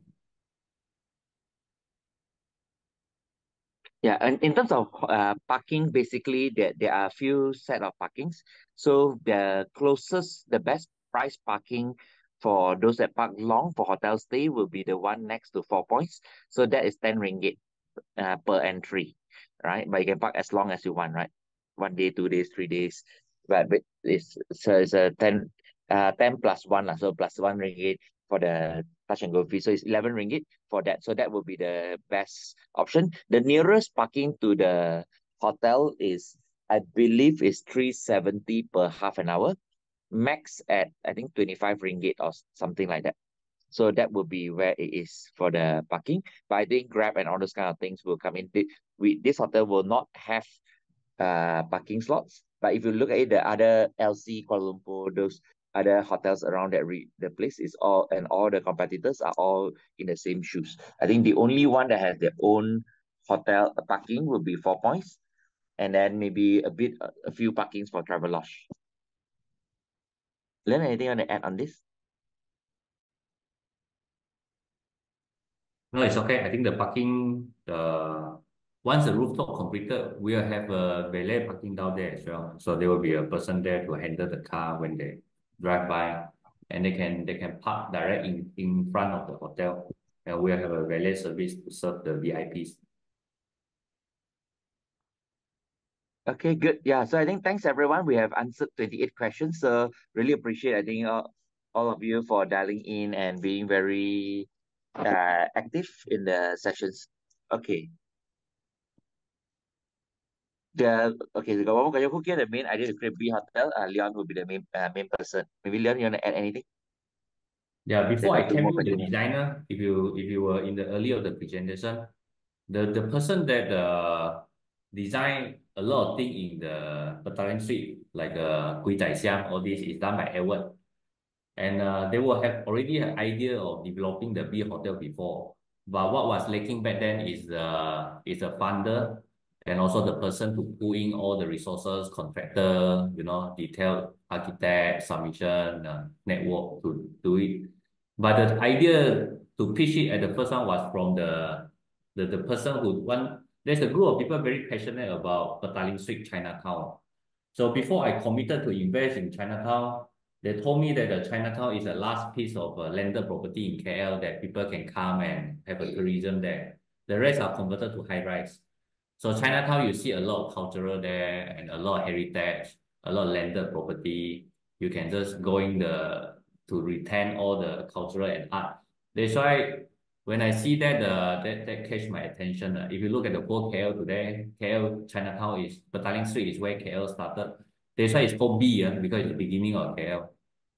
Yeah, and in terms of parking, basically there are a few set of parkings. So the best price parking for those that park long for hotel stay will be the one next to 4 Points. So that is 10 ringgit per entry, right? But you can park as long as you want, right? 1 day, 2 days, 3 days. But it's a 10 plus 1 lah, so plus 1 ringgit for the touch and go fee. So it's 11 ringgit for that. So that will be the best option. The nearest parking to the hotel is I believe it's 370 per half an hour, max at I think 25 ringgit or something like that. So that will be where it is for the parking. But I think Grab and all those kind of things will come in. This hotel will not have parking slots. But if you look at it, the other LC Kuala Lumpur, those other hotels around the place is all, and all the competitors are all in the same shoes. I think the only one that has their own hotel parking will be 4 Points, and then maybe a few parkings for Travelodge. Learn anything you want to add on this? No, it's okay. I think the parking, once the rooftop completed, we'll have a valet parking down there as well. So there will be a person there to handle the car when they drive by, and they can park direct in front of the hotel. And we'll have a valet service to serve the VIPs. Okay, good. Yeah, so I think thanks everyone. We have answered 28 questions. So really appreciate, I think, all of you for dialing in and being very active in the sessions. Okay. Okay, so got one more question. Who gave the main idea to create B Hotel? Leon will be the main person. Maybe Leon, you want to add anything? Yeah, Then before got I two came more in, the questions. designer, if you were in the early of the presentation, the person that designed a lot of things in the Petaling Street, like Gui Zai Xiang, all this is done by Edward. And they will have already an idea of developing the B hotel before. But what was lacking back then is a funder and also the person to pull in all the resources, contractor, detailed architect, submission, network to do it. But the idea to pitch it at the first one was from the person who want. There's a group of people very passionate about Petaling Street, Chinatown. So before I committed to invest in Chinatown, they told me that the Chinatown is the last piece of landed property in KL that people can come and have a tourism there. The rest are converted to high rise. So Chinatown, you see a lot of cultural there and a lot of heritage, a lot of landed property. You can just go in to retain all the cultural and art. That's why when I see that, that catch my attention. If you look at the whole KL today, KL Chinatown is Petaling Street is where KL started. That's why it's called B, because it's the beginning of KL.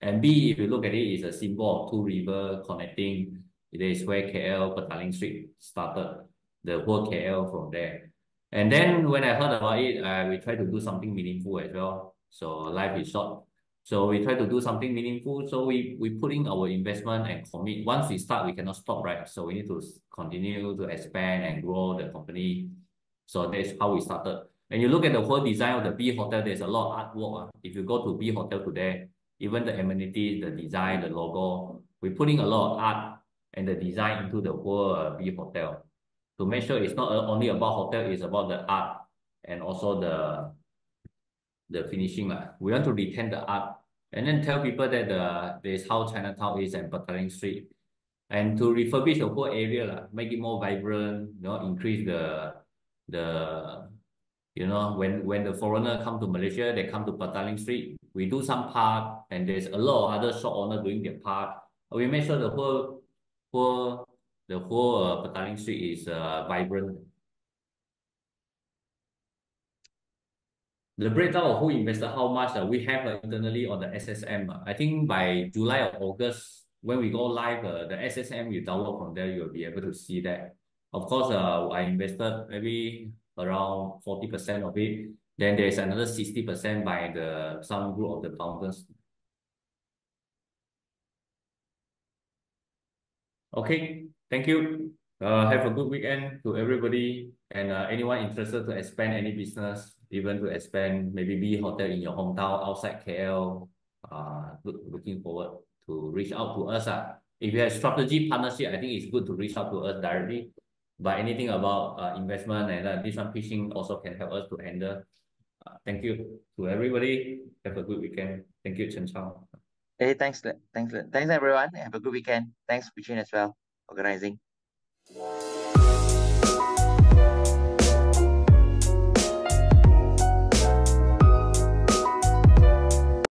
And B, if you look at it, is a symbol of two rivers connecting. It is where KL Petaling Street started, the whole KL from there. And then when I heard about it, we try to do something meaningful as well. So life is short. So we try to do something meaningful. So we put in our investment and commit. Once we start, we cannot stop, right? So we need to continue to expand and grow the company. So that's how we started. And you look at the whole design of the B Hotel, there's a lot of artwork. If you go to B Hotel today, even the amenities, the design, the logo, we put in a lot of art and the design into the whole B Hotel to make sure it's not only about hotel, it's about the art and also the finishing. We want to retain the art and then tell people that there's how Chinatown is and Petaling Street. And to refurbish the whole area, make it more vibrant, increase the when the foreigner come to Malaysia, they come to Petaling Street. We do some part, and there's a lot of other shop owner doing their part. We make sure the whole Petaling Street is vibrant. The breakdown of who invested how much we have internally on the SSM. I think by July or August, when we go live, the SSM you download from there, you'll be able to see that. Of course, I invested maybe around 40% of it. Then there's another 60% by some group of the founders. Okay, thank you. Have a good weekend to everybody. And anyone interested to expand any business, even to expand maybe B hotel in your hometown outside KL, looking forward to reach out to us. If you have strategy partnership, I think it's good to reach out to us directly. But anything about investment and this one pitching also can help us to handle. Thank you to everybody. Have a good weekend. Thank you, Chen Chao. Hey, thanks everyone. Have a good weekend. Thanks, pitchIN as well, organizing.